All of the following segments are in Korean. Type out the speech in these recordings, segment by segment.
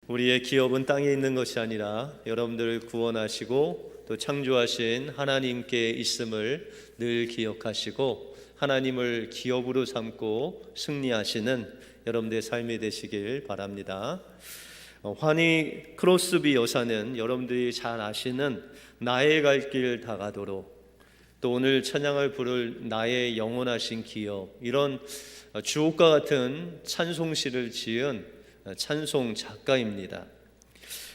우리의 기업은 땅에 있는 것이 아니라 여러분들을 구원하시고 또 창조하신 하나님께 있음을 늘 기억하시고 하나님을 기업으로 삼고 승리하시는 여러분들의 삶이 되시길 바랍니다. 환희 크로스비 여사는 여러분들이 잘 아시는 나의 갈 길 다가도록, 또 오늘 찬양을 부를 나의 영원하신 기업, 이런 주옥과 같은 찬송시를 지은 찬송 작가입니다.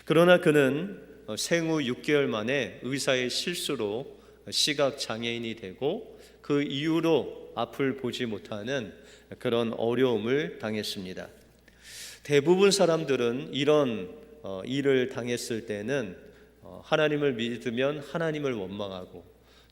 그러나 그는 생후 6개월 만에 의사의 실수로 시각 장애인이 되고 그 이후로 앞을 보지 못하는 그런 어려움을 당했습니다. 대부분 사람들은 이런 일을 당했을 때는 하나님을 믿으면 하나님을 원망하고,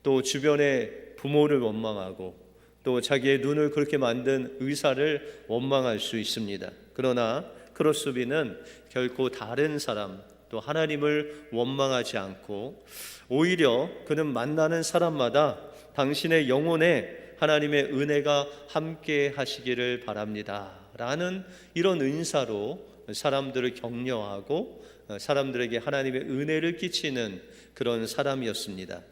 또 주변의 부모를 원망하고, 또 자기의 눈을 그렇게 만든 의사를 원망할 수 있습니다. 그러나 크로스비는 결코 다른 사람, 또 하나님을 원망하지 않고 오히려 그는 만나는 사람마다 당신의 영혼에 하나님의 은혜가 함께 하시기를 바랍니다 라는 이런 은사로 사람들을 격려하고 사람들에게 하나님의 은혜를 끼치는 그런 사람이었습니다.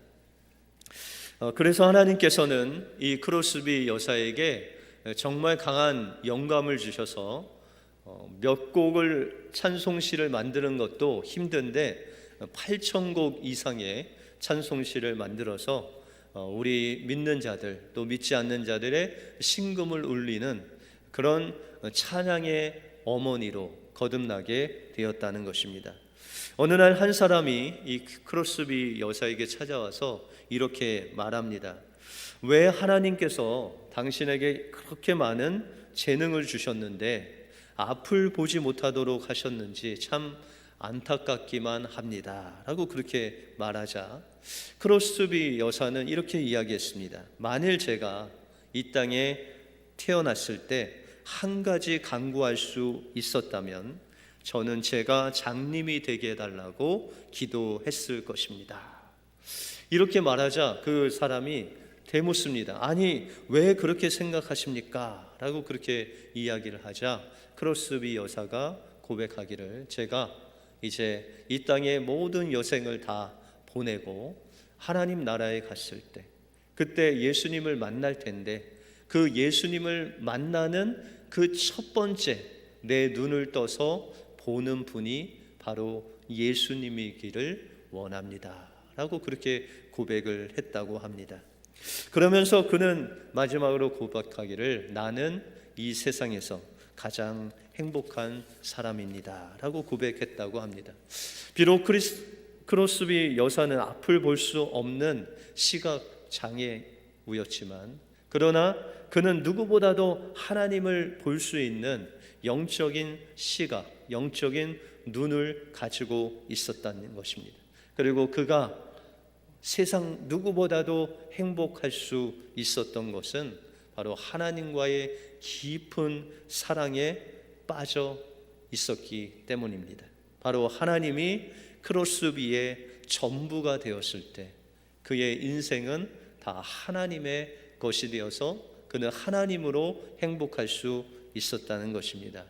그래서 하나님께서는 이 크로스비 여사에게 정말 강한 영감을 주셔서 몇 곡을 찬송시를 만드는 것도 힘든데 8,000곡 이상의 찬송시를 만들어서 우리 믿는 자들 또 믿지 않는 자들의 심금을 울리는 그런 찬양의 어머니로 거듭나게 되었다는 것입니다. 어느 날 한 사람이 이 크로스비 여사에게 찾아와서 이렇게 말합니다. 왜 하나님께서 당신에게 그렇게 많은 재능을 주셨는데 앞을 보지 못하도록 하셨는지 참 안타깝기만 합니다 라고 그렇게 말하자, 크로스비 여사는 이렇게 이야기했습니다. 만일 제가 이 땅에 태어났을 때 한 가지 간구할 수 있었다면 저는 제가 장님이 되게 해달라고 기도했을 것입니다. 이렇게 말하자 그 사람이 되묻습니다. 아니, 왜 그렇게 생각하십니까? 라고 그렇게 이야기를 하자 크로스비 여사가 고백하기를, 제가 이제 이 땅의 모든 여생을 다 보내고 하나님 나라에 갔을 때, 그때 예수님을 만날 텐데 그 예수님을 만나는 그 첫 번째 내 눈을 떠서 보는 분이 바로 예수님이기를 원합니다 라고 그렇게 고백을 했다고 합니다. 그러면서 그는 마지막으로 고백하기를, 나는 이 세상에서 가장 행복한 사람입니다 라고 고백했다고 합니다. 비록 크로스비 여사는 앞을 볼 수 없는 시각 장애우였지만, 그러나 그는 누구보다도 하나님을 볼 수 있는 영적인 시각, 영적인 눈을 가지고 있었다는 것입니다. 그리고 그가 세상 누구보다도 행복할 수 있었던 것은 바로 하나님과의 깊은 사랑에 빠져 있었기 때문입니다. 바로 하나님이 크로스비의 전부가 되었을 때 그의 인생은 다 하나님의 것이 되어서 그는 하나님으로 행복할 수 있었다는 것입니다.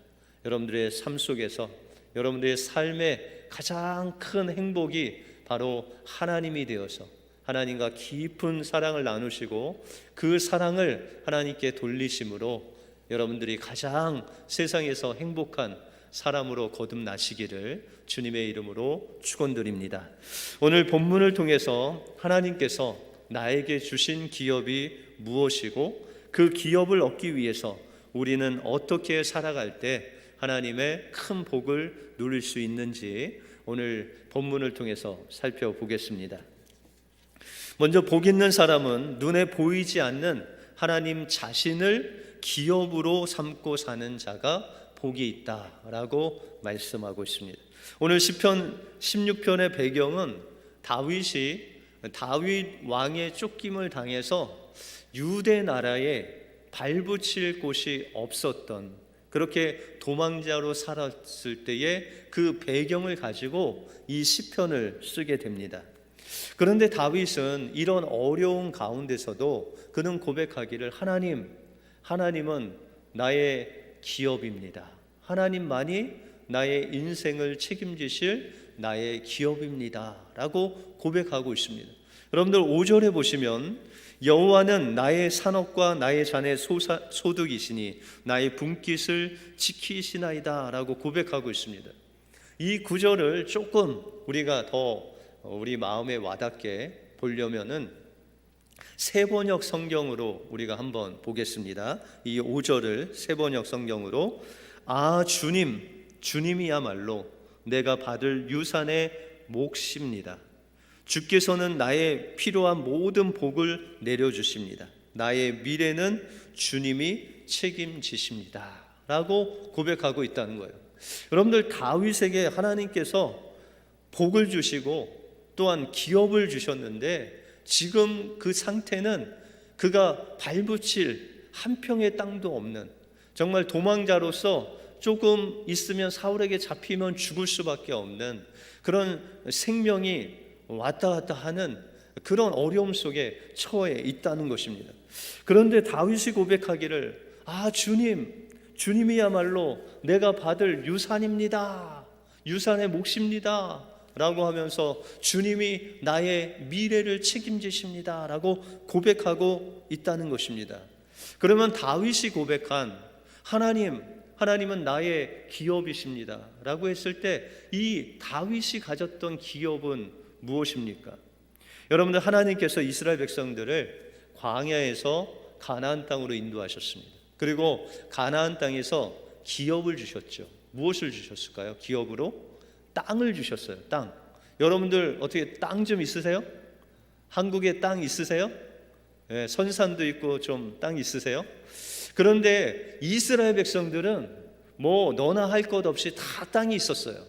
여러분들의 삶 속에서 여러분들의 삶의 가장 큰 행복이 바로 하나님이 되어서 하나님과 깊은 사랑을 나누시고 그 사랑을 하나님께 돌리심으로 여러분들이 가장 세상에서 행복한 사람으로 거듭나시기를 주님의 이름으로 축원드립니다. 오늘 본문을 통해서 하나님께서 나에게 주신 기업이 무엇이고 그 기업을 얻기 위해서 우리는 어떻게 살아갈 때 하나님의 큰 복을 누릴 수 있는지 오늘 본문을 통해서 살펴보겠습니다. 먼저 복 있는 사람은 눈에 보이지 않는 하나님 자신을 기업으로 삼고 사는 자가 복이 있다라고 말씀하고 있습니다. 오늘 시편 16편의 배경은 다윗 왕의 쫓김을 당해서 유대 나라에 발붙일 곳이 없었던, 그렇게 도망자로 살았을 때의 그 배경을 가지고 이 시편을 쓰게 됩니다. 그런데 다윗은 이런 어려운 가운데서도 그는 고백하기를, 하나님은 나의 기업입니다. 하나님만이 나의 인생을 책임지실 나의 기업입니다 라고 고백하고 있습니다. 여러분들 5절에 보시면 여호와는 나의 산업과 나의 잔의 소득이시니 나의 분깃을 지키시나이다 라고 고백하고 있습니다. 이 구절을 조금 우리가 더 우리 마음에 와닿게 보려면은 세번역 성경으로 우리가 한번 보겠습니다. 이 5절을 세번역 성경으로 주님이야말로 내가 받을 유산의 몫입니다. 주께서는 나의 필요한 모든 복을 내려주십니다. 나의 미래는 주님이 책임지십니다 라고 고백하고 있다는 거예요. 여러분들, 다윗에게 하나님께서 복을 주시고 또한 기업을 주셨는데 지금 그 상태는 그가 발붙일 한 평의 땅도 없는, 정말 도망자로서 조금 있으면 사울에게 잡히면 죽을 수밖에 없는 그런 생명이 왔다 갔다 하는 그런 어려움 속에 처해 있다는 것입니다. 그런데 다윗이 고백하기를 주님이야말로 내가 받을 유산입니다, 유산의 몫입니다 라고 하면서 주님이 나의 미래를 책임지십니다 라고 고백하고 있다는 것입니다. 그러면 다윗이 고백한 하나님은 나의 기업이십니다 라고 했을 때 이 다윗이 가졌던 기업은 무엇입니까? 여러분들, 하나님께서 이스라엘 백성들을 광야에서 가나안 땅으로 인도하셨습니다. 그리고 가나안 땅에서 기업을 주셨죠. 무엇을 주셨을까요? 기업으로 땅을 주셨어요. 땅. 여러분들 어떻게 땅 좀 있으세요? 한국에 땅 있으세요? 네, 선산도 있고 좀 땅 있으세요? 그런데 이스라엘 백성들은 뭐 너나 할 것 없이 다 땅이 있었어요.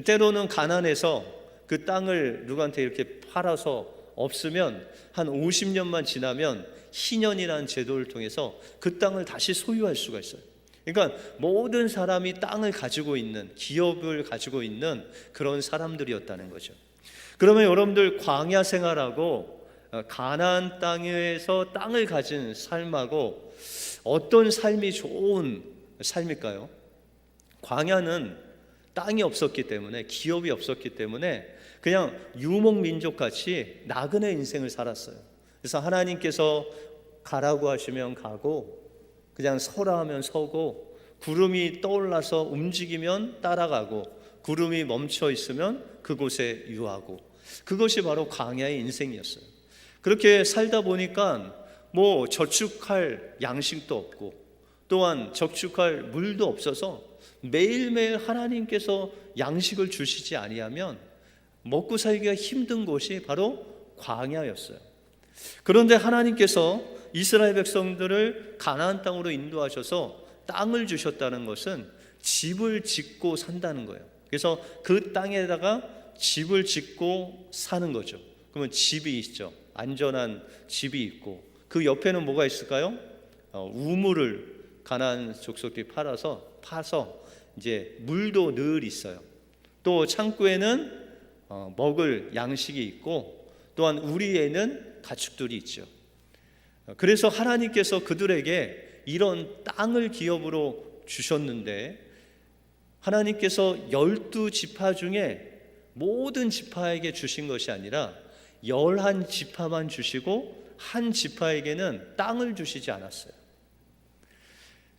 때로는 가난해서 그 땅을 누구한테 이렇게 팔아서 없으면 한 50년만 지나면 희년이라는 제도를 통해서 그 땅을 다시 소유할 수가 있어요. 그러니까 모든 사람이 땅을 가지고 있는, 기업을 가지고 있는 그런 사람들이었다는 거죠. 그러면 여러분들, 광야 생활하고 가나안 땅에서 땅을 가진 삶하고 어떤 삶이 좋은 삶일까요? 광야는 땅이 없었기 때문에, 기업이 없었기 때문에 그냥 유목민족같이 나그네 인생을 살았어요. 그래서 하나님께서 가라고 하시면 가고, 그냥 서라 하면 서고, 구름이 떠올라서 움직이면 따라가고, 구름이 멈춰 있으면 그곳에 유하고, 그것이 바로 광야의 인생이었어요. 그렇게 살다 보니까 뭐 저축할 양식도 없고 또한 저축할 물도 없어서 매일매일 하나님께서 양식을 주시지 아니하면 먹고 살기가 힘든 곳이 바로 광야였어요. 그런데 하나님께서 이스라엘 백성들을 가나안 땅으로 인도하셔서 땅을 주셨다는 것은 집을 짓고 산다는 거예요. 그래서 그 땅에다가 집을 짓고 사는 거죠. 그러면 집이 있죠. 안전한 집이 있고, 그 옆에는 뭐가 있을까요? 우물을 가나안 족속들이 파서 이제 물도 늘 있어요. 또 창고에는 먹을 양식이 있고, 또한 우리에는 가축들이 있죠. 그래서 하나님께서 그들에게 이런 땅을 기업으로 주셨는데, 하나님께서 12지파 중에 모든 지파에게 주신 것이 아니라 11지파만 주시고 한 지파에게는 땅을 주시지 않았어요.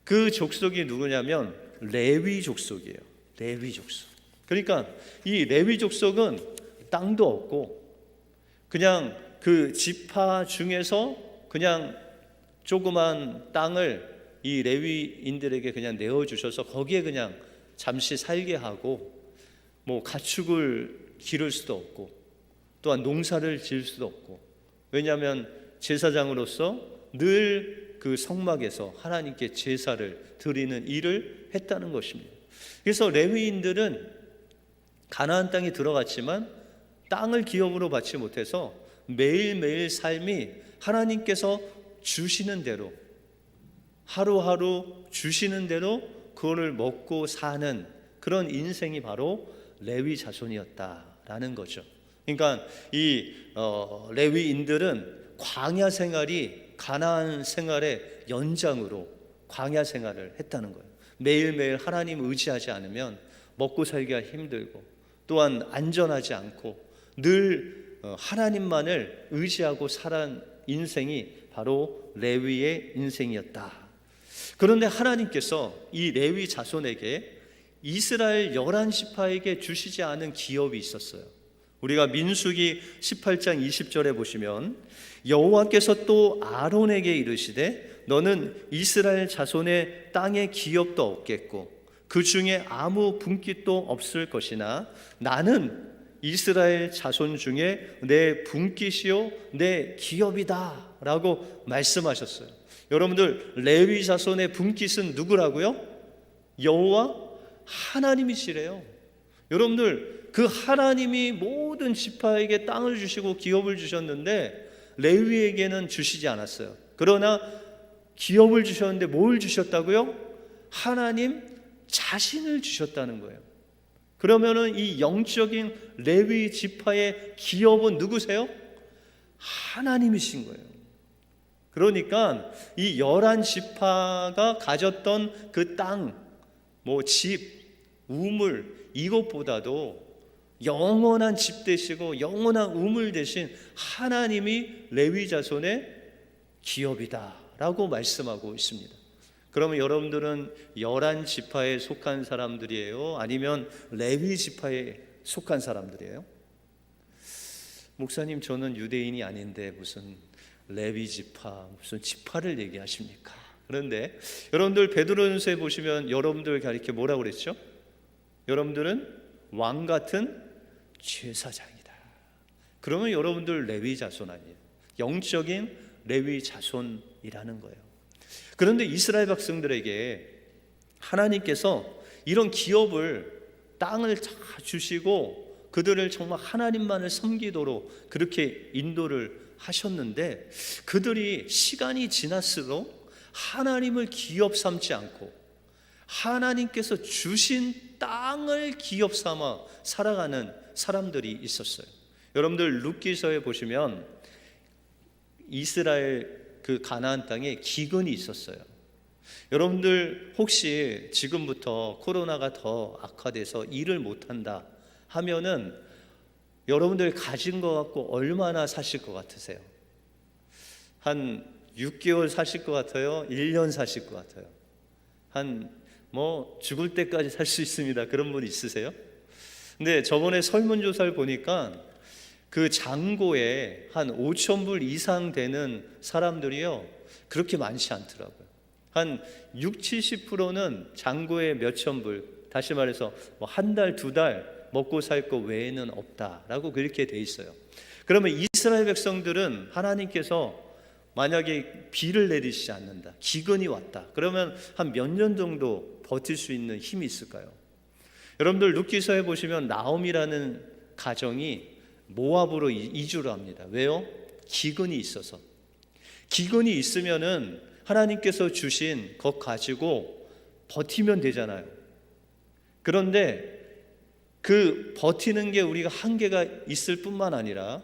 그 족속이 누구냐면 레위 족속이에요. 레위 족속. 그러니까 이 레위 족속은 땅도 없고 그냥 그 지파 중에서 그냥 조그만 땅을 이 레위인들에게 그냥 내어주셔서 거기에 그냥 잠시 살게 하고, 뭐 가축을 기를 수도 없고 또한 농사를 지을 수도 없고, 왜냐하면 제사장으로서 늘 그 성막에서 하나님께 제사를 드리는 일을 했다는 것입니다. 그래서 레위인들은 가나안 땅에 들어갔지만 땅을 기업으로 받지 못해서 매일매일 삶이 하나님께서 주시는 대로, 하루하루 주시는 대로 그거를 먹고 사는 그런 인생이 바로 레위 자손이었다라는 거죠. 그러니까 이 레위인들은 광야 생활이 가나안 생활의 연장으로 광야 생활을 했다는 거예요. 매일매일 하나님 의지하지 않으면 먹고 살기가 힘들고 또한 안전하지 않고 늘 하나님만을 의지하고 살아온 인생이 바로 레위의 인생이었다. 그런데 하나님께서 이 레위 자손에게 이스라엘 11지파에게 주시지 않은 기업이 있었어요. 우리가 민수기 18장 20절에 보시면 여호와께서 또 아론에게 이르시되 너는 이스라엘 자손의 땅의 기업도 없겠고 그 중에 아무 분깃도 없을 것이나 나는 이스라엘 자손 중에 내 분깃이요 내 기업이다 라고 말씀하셨어요. 여러분들, 레위 자손의 분깃은 누구라고요? 여호와 하나님이시래요. 여러분들, 그 하나님이 모든 지파에게 땅을 주시고 기업을 주셨는데 레위에게는 주시지 않았어요. 그러나 기업을 주셨는데 뭘 주셨다고요? 하나님 자신을 주셨다는 거예요. 그러면은 이 영적인 레위 지파의 기업은 누구세요? 하나님이신 거예요. 그러니까 이 11지파가 가졌던 그 땅, 집, 우물 이것보다도 영원한 집 되시고 영원한 우물 되신 하나님이 레위 자손의 기업이다라고 말씀하고 있습니다. 그러면 여러분들은 11지파에 속한 사람들이에요? 아니면 레위 지파에 속한 사람들이에요? 목사님, 저는 유대인이 아닌데 무슨 레위 지파, 무슨 지파를 얘기하십니까? 그런데 여러분들 베드로전서에 보시면 여러분들 이렇게 뭐라고 그랬죠? 여러분들은 왕 같은 제사장이다. 그러면 여러분들 레위 자손 아니에요? 영적인 레위 자손이라는 거예요. 그런데 이스라엘 백성들에게 하나님께서 이런 기업을, 땅을 다 주시고 그들을 정말 하나님만을 섬기도록 그렇게 인도를 하셨는데 그들이 시간이 지날수록 하나님을 기업 삼지 않고 하나님께서 주신 땅을 기업 삼아 살아가는 사람들이 있었어요. 여러분들 룻기서에 보시면 이스라엘 그 가나안 땅에 기근이 있었어요. 여러분들 혹시 지금부터 코로나가 더 악화돼서 일을 못한다 하면은 여러분들 가진 거 갖고 얼마나 사실 것 같으세요? 한 6개월 사실 것 같아요? 1년 사실 것 같아요? 죽을 때까지 살 수 있습니다. 그런 분 있으세요? 근데 저번에 설문조사를 보니까 그 잔고에 한 5,000불 이상 되는 사람들이요 그렇게 많지 않더라고요. 한 60-70%는 잔고에 몇천 불, 다시 말해서 한 달, 두 달 먹고 살 거 외에는 없다라고 그렇게 돼 있어요. 그러면 이스라엘 백성들은 하나님께서 만약에 비를 내리시지 않는다, 기근이 왔다, 그러면 한 몇 년 정도 버틸 수 있는 힘이 있을까요? 여러분들 룻기서에 보시면 나옴이라는 가정이 모압으로 이주를 합니다. 왜요? 기근이 있어서. 기근이 있으면은 하나님께서 주신 것 가지고 버티면 되잖아요. 그런데 그 버티는 게 우리가 한계가 있을 뿐만 아니라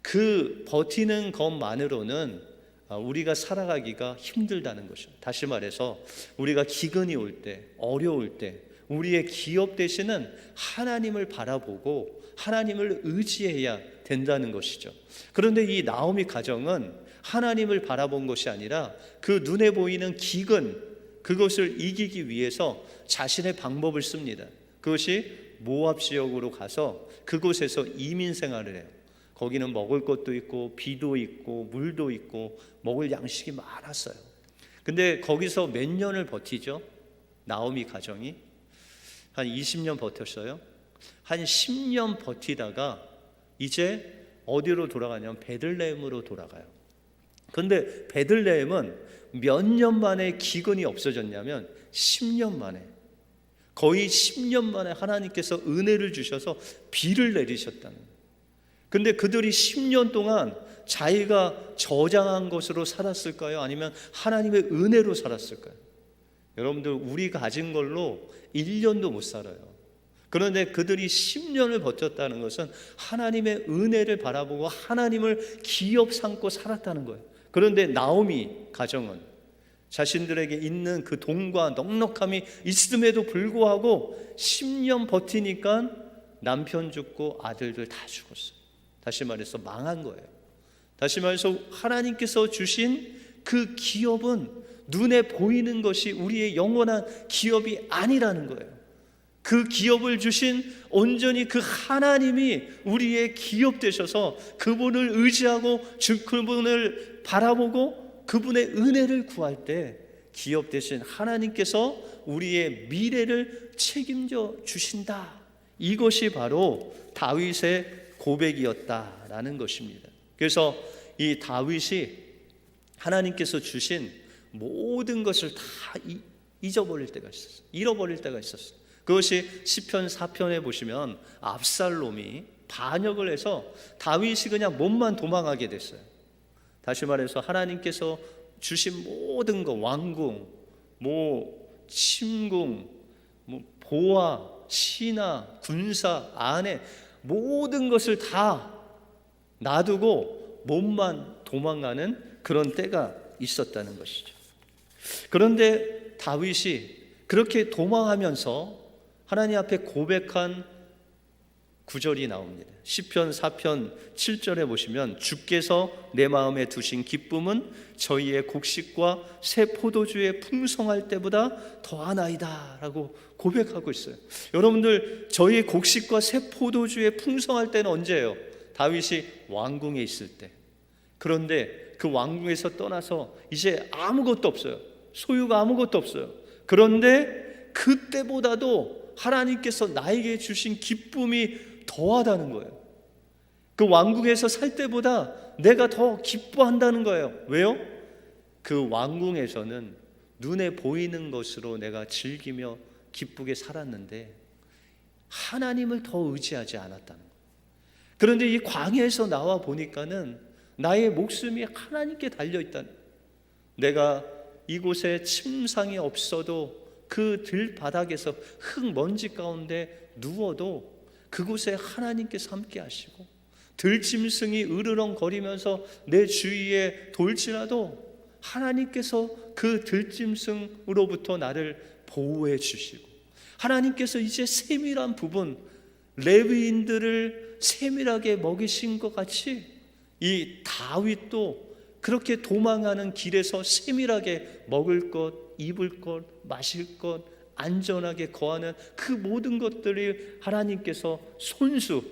그 버티는 것만으로는 우리가 살아가기가 힘들다는 것이죠. 다시 말해서 우리가 기근이 올 때, 어려울 때 우리의 기업 되시는 하나님을 바라보고 하나님을 의지해야 된다는 것이죠. 그런데 이 나오미 가정은 하나님을 바라본 것이 아니라 그 눈에 보이는 기근, 그것을 이기기 위해서 자신의 방법을 씁니다. 그것이 모압 지역으로 가서 그곳에서 이민 생활을 해요. 거기는 먹을 것도 있고 비도 있고 물도 있고 먹을 양식이 많았어요. 근데 거기서 몇 년을 버티죠? 나오미 가정이 한 20년 버텼어요. 한 10년 버티다가 이제 어디로 돌아가냐면 베들레헴으로 돌아가요. 근데 베들레헴은 몇 년 만에 기근이 없어졌냐면 10년 만에, 거의 10년 만에 하나님께서 은혜를 주셔서 비를 내리셨다는 거예요. 근데 그들이 10년 동안 자기가 저장한 것으로 살았을까요? 아니면 하나님의 은혜로 살았을까요? 여러분들, 우리 가진 걸로 1년도 못 살아요. 그런데 그들이 10년을 버텼다는 것은 하나님의 은혜를 바라보고 하나님을 기업 삼고 살았다는 거예요. 그런데 나오미 가정은 자신들에게 있는 그 돈과 넉넉함이 있음에도 불구하고 10년 버티니까 남편 죽고 아들들 다 죽었어요. 다시 말해서 망한 거예요. 다시 말해서 하나님께서 주신 그 기업은 눈에 보이는 것이 우리의 영원한 기업이 아니라는 거예요. 그 기업을 주신 온전히 그 하나님이 우리의 기업 되셔서 그분을 의지하고 그분을 바라보고 그분의 은혜를 구할 때 기업 되신 하나님께서 우리의 미래를 책임져 주신다. 이것이 바로 다윗의 고백이었다라는 것입니다. 그래서 이 다윗이 하나님께서 주신 모든 것을 다 잊어버릴 때가 있었어요. 잃어버릴 때가 있었어요. 그것이 시편 4편에 보시면 압살롬이 반역을 해서 다윗이 그냥 몸만 도망하게 됐어요. 다시 말해서 하나님께서 주신 모든 것, 왕궁, 침궁, 보아, 신하, 군사, 아내 모든 것을 다 놔두고 몸만 도망가는 그런 때가 있었다는 것이죠. 그런데 다윗이 그렇게 도망하면서 하나님 앞에 고백한 구절이 나옵니다. 시편 4편 7절에 보시면 주께서 내 마음에 두신 기쁨은 저희의 곡식과 새 포도주의 풍성할 때보다 더하나이다 라고 고백하고 있어요. 여러분들, 저희의 곡식과 새 포도주의 풍성할 때는 언제예요? 다윗이 왕궁에 있을 때. 그런데 그 왕궁에서 떠나서 이제 아무것도 없어요. 소유가 아무것도 없어요. 그런데 그때보다도 하나님께서 나에게 주신 기쁨이 더하다는 거예요. 그 왕궁에서 살 때보다 내가 더 기뻐한다는 거예요. 왜요? 그 왕궁에서는 눈에 보이는 것으로 내가 즐기며 기쁘게 살았는데 하나님을 더 의지하지 않았다는 거예요. 그런데 이 광야에서 나와 보니까는 나의 목숨이 하나님께 달려있다는 거예요. 내가 이곳에 침상이 없어도 그 들바닥에서 흙먼지 가운데 누워도 그곳에 하나님께서 함께 하시고, 들짐승이 으르렁거리면서 내 주위에 돌지라도 하나님께서 그 들짐승으로부터 나를 보호해 주시고, 하나님께서 이제 세밀한 부분, 레위인들을 세밀하게 먹이신 것 같이 이 다윗도 그렇게 도망하는 길에서 세밀하게 먹을 것, 입을 것, 마실 것, 안전하게 거하는 그 모든 것들이 하나님께서 손수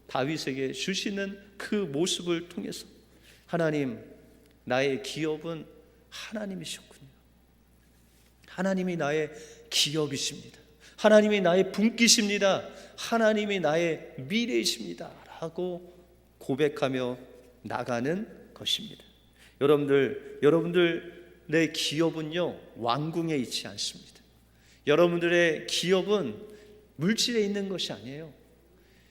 다윗에게 주시는 그 모습을 통해서 하나님, 나의 기업은 하나님이셨군요. 하나님이 나의 기업이십니다. 하나님이 나의 분기십니다. 하나님이 나의 미래이십니다 라고 고백하며 나가는 것입니다. 여러분들의 기업은요, 왕궁에 있지 않습니다. 여러분들의 기업은 물질에 있는 것이 아니에요.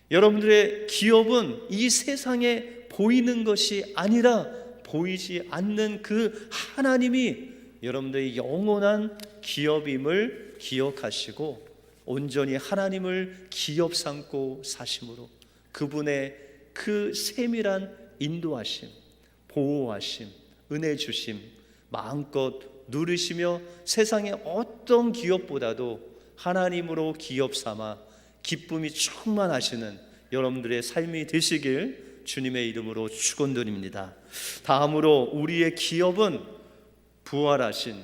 여러분들의 기업은 이 세상에 보이는 것이 아니라 보이지 않는 그 하나님이 여러분들의 영원한 기업임을 기억하시고 온전히 하나님을 기업 삼고 사심으로 그분의 그 세밀한 인도하심, 보호하심, 은혜 주심 마음껏 누리시며 세상의 어떤 기업보다도 하나님으로 기업 삼아 기쁨이 충만하시는 여러분들의 삶이 되시길 주님의 이름으로 축원드립니다. 다음으로 우리의 기업은 부활하신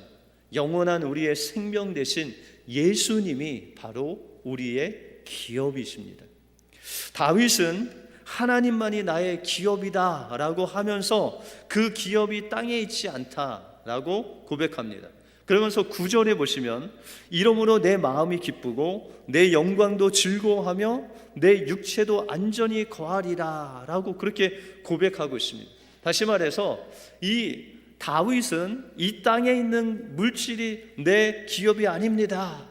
영원한 우리의 생명 되신 예수님이 바로 우리의 기업이십니다. 다윗은 하나님만이 나의 기업이다 라고 하면서 그 기업이 땅에 있지 않다라고 고백합니다. 그러면서 9절에 보시면 이러므로 내 마음이 기쁘고 내 영광도 즐거워하며 내 육체도 안전히 거하리라 라고 그렇게 고백하고 있습니다. 다시 말해서 이 다윗은 이 땅에 있는 물질이 내 기업이 아닙니다.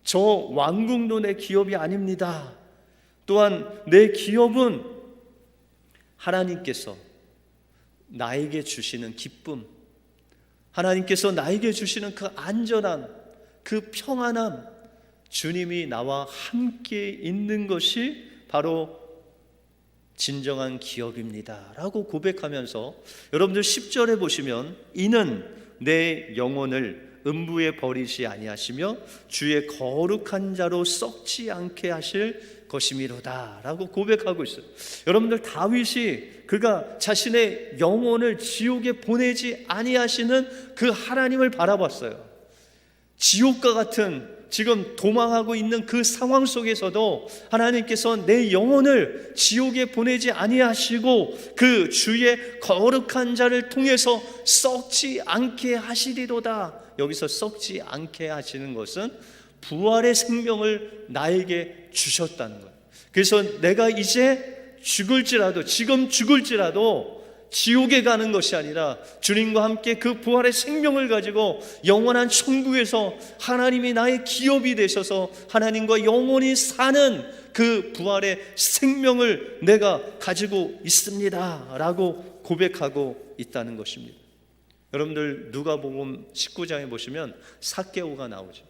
저 왕궁도 내 기업이 아닙니다. 또한 내 기업은 하나님께서 나에게 주시는 기쁨, 하나님께서 나에게 주시는 그 안전함, 그 평안함, 주님이 나와 함께 있는 것이 바로 진정한 기업입니다 라고 고백하면서 여러분들 10절에 보시면 이는 내 영혼을 음부에 버리지 아니하시며 주의 거룩한 자로 썩지 않게 하실 것이미로다 라고 고백하고 있어요. 여러분들, 다윗이 그가 자신의 영혼을 지옥에 보내지 아니하시는 그 하나님을 바라봤어요. 지옥과 같은 지금 도망하고 있는 그 상황 속에서도 하나님께서 내 영혼을 지옥에 보내지 아니하시고 그 주의 거룩한 자를 통해서 썩지 않게 하시리로다. 여기서 썩지 않게 하시는 것은 부활의 생명을 나에게 주셨다는 거예요. 그래서 내가 이제 죽을지라도, 지금 죽을지라도 지옥에 가는 것이 아니라 주님과 함께 그 부활의 생명을 가지고 영원한 천국에서 하나님이 나의 기업이 되셔서 하나님과 영원히 사는 그 부활의 생명을 내가 가지고 있습니다 라고 고백하고 있다는 것입니다. 여러분들, 누가복음 19장에 보시면 삭개오가 나오죠.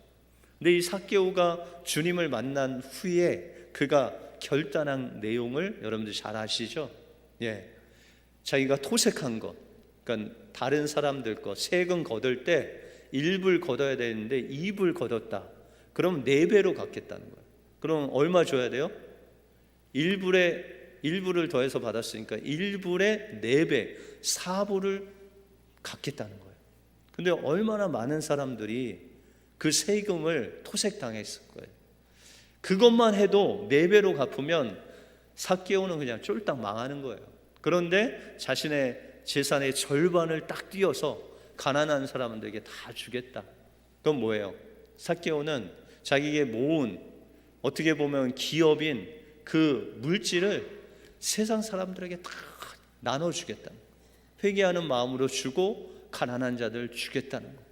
근데 이 삭개오가 주님을 만난 후에 그가 결단한 내용을 여러분들 잘 아시죠? 자기가 토색한 것, 그러니까 다른 사람들 거 세금 거둘 때 1불 걷어야 되는데 2불 걷었다. 그럼 4배로 갚겠다는 거예요. 그럼 얼마 줘야 돼요? 1불을 더해서 받았으니까 1불에 4배, 4불을 갚겠다는 거예요. 근데 얼마나 많은 사람들이 그 세금을 토색당했을 거예요. 그것만 해도 4배로 갚으면 삭개오는 그냥 쫄딱 망하는 거예요. 그런데 자신의 재산의 절반을 딱 띄어서 가난한 사람들에게 다 주겠다. 그건 뭐예요? 삭개오는 자기에게 모은, 어떻게 보면 기업인 그 물질을 세상 사람들에게 다 나눠주겠다. 회개하는 마음으로 주고 가난한 자들 주겠다는 거예요.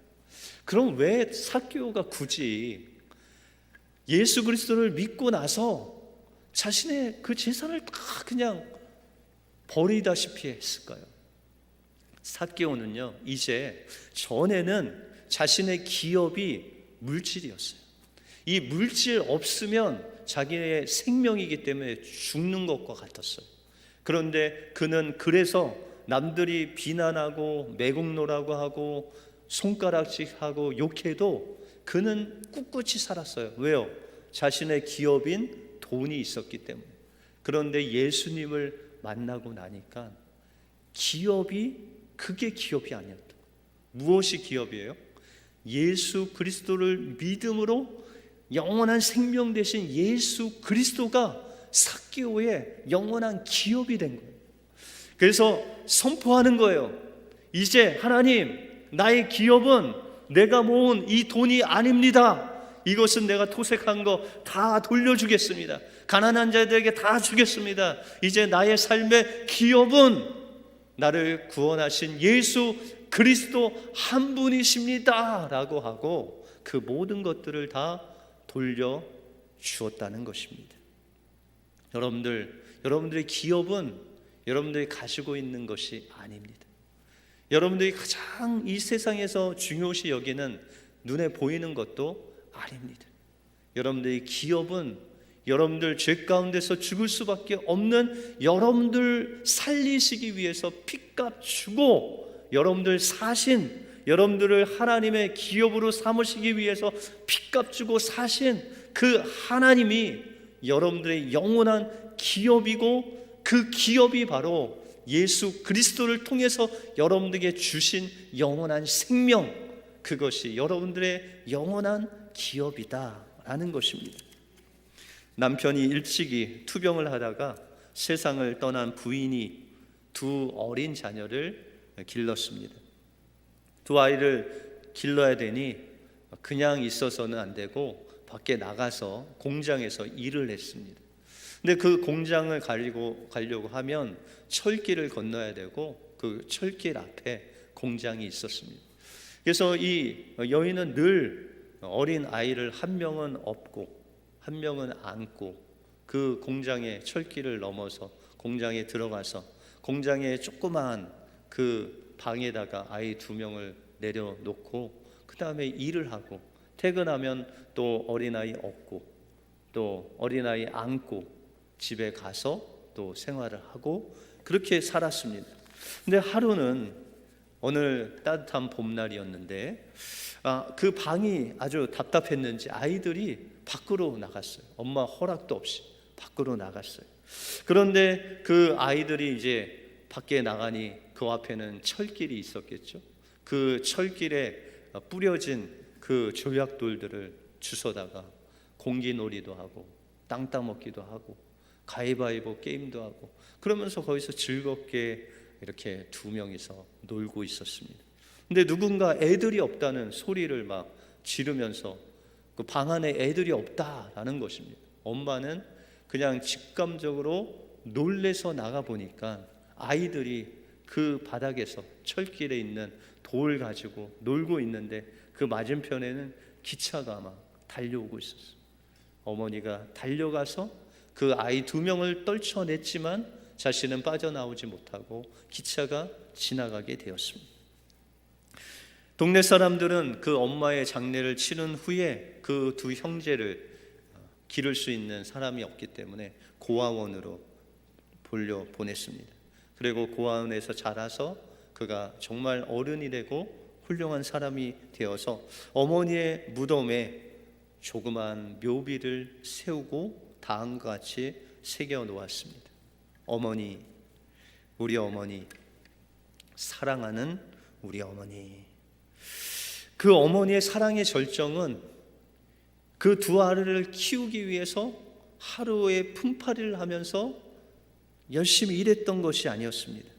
그럼 왜 삭개오가 굳이 예수 그리스도를 믿고 나서 자신의 그 재산을 다 그냥 버리다시피 했을까요? 삭개오는요, 이제 전에는 자신의 기업이 물질이었어요. 이 물질 없으면 자기의 생명이기 때문에 죽는 것과 같았어요. 그런데 그는 그래서 남들이 비난하고 매국노라고 하고 손가락질하고 욕해도 그는 꿋꿋이 살았어요. 왜요? 자신의 기업인 돈이 있었기 때문에. 그런데 예수님을 만나고 나니까 기업이, 그게 기업이 아니었다. 무엇이 기업이에요? 예수 그리스도를 믿음으로 영원한 생명 되신 예수 그리스도가 삭개오의 영원한 기업이 된 거예요. 그래서 선포하는 거예요. 이제 하나님, 나의 기업은 내가 모은 이 돈이 아닙니다. 이것은 내가 토색한 거 다 돌려주겠습니다. 가난한 자들에게 다 주겠습니다. 이제 나의 삶의 기업은 나를 구원하신 예수 그리스도 한 분이십니다 라고 하고 그 모든 것들을 다 돌려주었다는 것입니다. 여러분들의 기업은 여러분들이 가지고 있는 것이 아닙니다. 여러분들이 가장 이 세상에서 중요시 여기는 눈에 보이는 것도 아닙니다. 여러분들의 기업은 여러분들 죄 가운데서 죽을 수밖에 없는 여러분들 살리시기 위해서 핏값 주고 여러분들 사신, 여러분들을 하나님의 기업으로 삼으시기 위해서 핏값 주고 사신 그 하나님이 여러분들의 영원한 기업이고, 그 기업이 바로 예수 그리스도를 통해서 여러분들에게 주신 영원한 생명, 그것이 여러분들의 영원한 기업이다라는 것입니다. 남편이 일찍이 투병을 하다가 세상을 떠난 부인이 두 어린 자녀를 길렀습니다. 두 아이를 길러야 되니 그냥 있어서는 안 되고 밖에 나가서 공장에서 일을 했습니다. 근데 그 공장을 가려고 하면 철길을 건너야 되고 그 철길 앞에 공장이 있었습니다. 그래서 이 여인은 늘 어린 아이를 한 명은 업고 한 명은 안고 그 공장의 철길을 넘어서 공장에 들어가서 공장의 조그마한 그 방에다가 아이 2명을 내려놓고 그 다음에 일을 하고 퇴근하면 또 어린아이 업고 또 어린아이 안고 집에 가서 또 생활을 하고 그렇게 살았습니다. 근데 하루는 어느 따뜻한 봄날이었는데 그 방이 아주 답답했는지 아이들이 밖으로 나갔어요. 엄마 허락도 없이 밖으로 나갔어요. 그런데 그 아이들이 이제 밖에 나가니 그 앞에는 철길이 있었겠죠. 그 철길에 뿌려진 그 조약돌들을 주워다가 공기놀이도 하고 땅 따먹기도 하고 가위바위보 게임도 하고 그러면서 거기서 즐겁게 이렇게 두 명이서 놀고 있었습니다. 근데 누군가 애들이 없다는 소리를 막 지르면서 그 방 안에 애들이 없다라는 것입니다. 엄마는 그냥 직감적으로 놀래서 나가 보니까 아이들이 그 바닥에서 철길에 있는 돌 가지고 놀고 있는데 그 맞은편에는 기차가 막 달려오고 있었어요. 어머니가 달려가서 그 아이 두 명을 떨쳐냈지만 자신은 빠져나오지 못하고 기차가 지나가게 되었습니다. 동네 사람들은 그 엄마의 장례를 치른 후에 그 두 형제를 기를 수 있는 사람이 없기 때문에 고아원으로 보냈습니다. 그리고 고아원에서 자라서 그가 정말 어른이 되고 훌륭한 사람이 되어서 어머니의 무덤에 조그만 묘비를 세우고 다음과 같이 새겨 놓았습니다. 어머니, 우리 어머니, 사랑하는 우리 어머니. 그 어머니의 사랑의 절정은 그 두 아들을 키우기 위해서 하루에 품팔이를 하면서 열심히 일했던 것이 아니었습니다.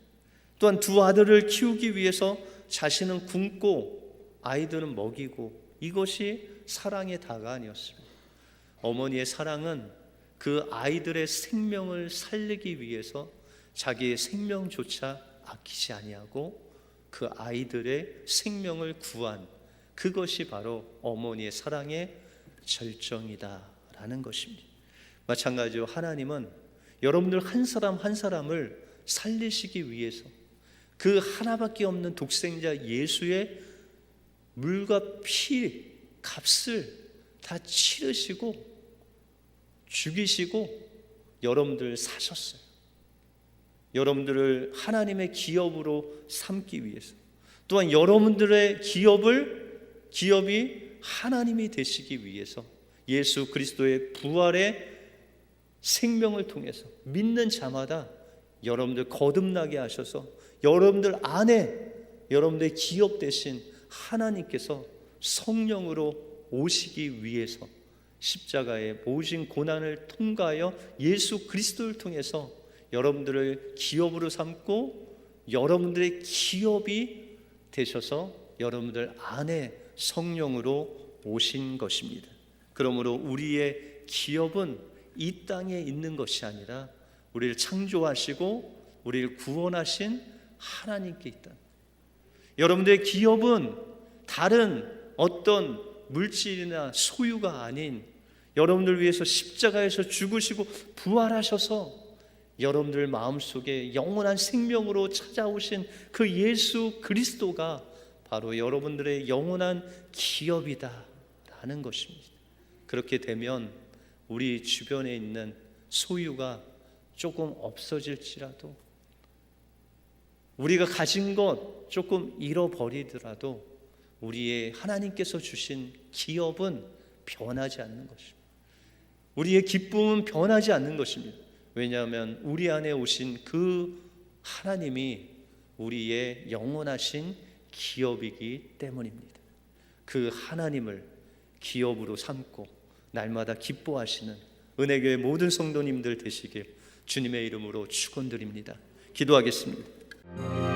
또한 두 아들을 키우기 위해서 자신은 굶고 아이들은 먹이고 이것이 사랑의 다가 아니었습니다. 어머니의 사랑은 그 아이들의 생명을 살리기 위해서 자기의 생명조차 아끼지 아니하고 그 아이들의 생명을 구한 그것이 바로 어머니의 사랑의 절정이다라는 것입니다. 마찬가지로 하나님은 여러분들 한 사람 한 사람을 살리시기 위해서 그 하나밖에 없는 독생자 예수의 물과 피 값을 다 치르시고 죽이시고 여러분들 사셨어요. 여러분들을 하나님의 기업으로 삼기 위해서, 또한 여러분들의 기업이 하나님이 되시기 위해서 예수 그리스도의 부활의 생명을 통해서 믿는 자마다 여러분들 거듭나게 하셔서 여러분들 안에 여러분들의 기업 되신 하나님께서 성령으로 오시기 위해서 십자가의 모진 고난을 통과하여 예수 그리스도를 통해서 여러분들을 기업으로 삼고 여러분들의 기업이 되셔서 여러분들 안에 성령으로 오신 것입니다. 그러므로 우리의 기업은 이 땅에 있는 것이 아니라 우리를 창조하시고 우리를 구원하신 하나님께 있다. 여러분들의 기업은 다른 어떤 물질이나 소유가 아닌 여러분들 위해서 십자가에서 죽으시고 부활하셔서 여러분들 마음속에 영원한 생명으로 찾아오신 그 예수 그리스도가 바로 여러분들의 영원한 기업이다라는 것입니다. 그렇게 되면 우리 주변에 있는 소유가 조금 없어질지라도, 우리가 가진 것 조금 잃어버리더라도 우리의 하나님께서 주신 기업은 변하지 않는 것입니다. 우리의 기쁨은 변하지 않는 것입니다. 왜냐하면 우리 안에 오신 그 하나님이 우리의 영원하신 기업이기 때문입니다. 그 하나님을 기업으로 삼고 날마다 기뻐하시는 은혜교회 모든 성도님들 되시길 주님의 이름으로 축원드립니다. 기도하겠습니다.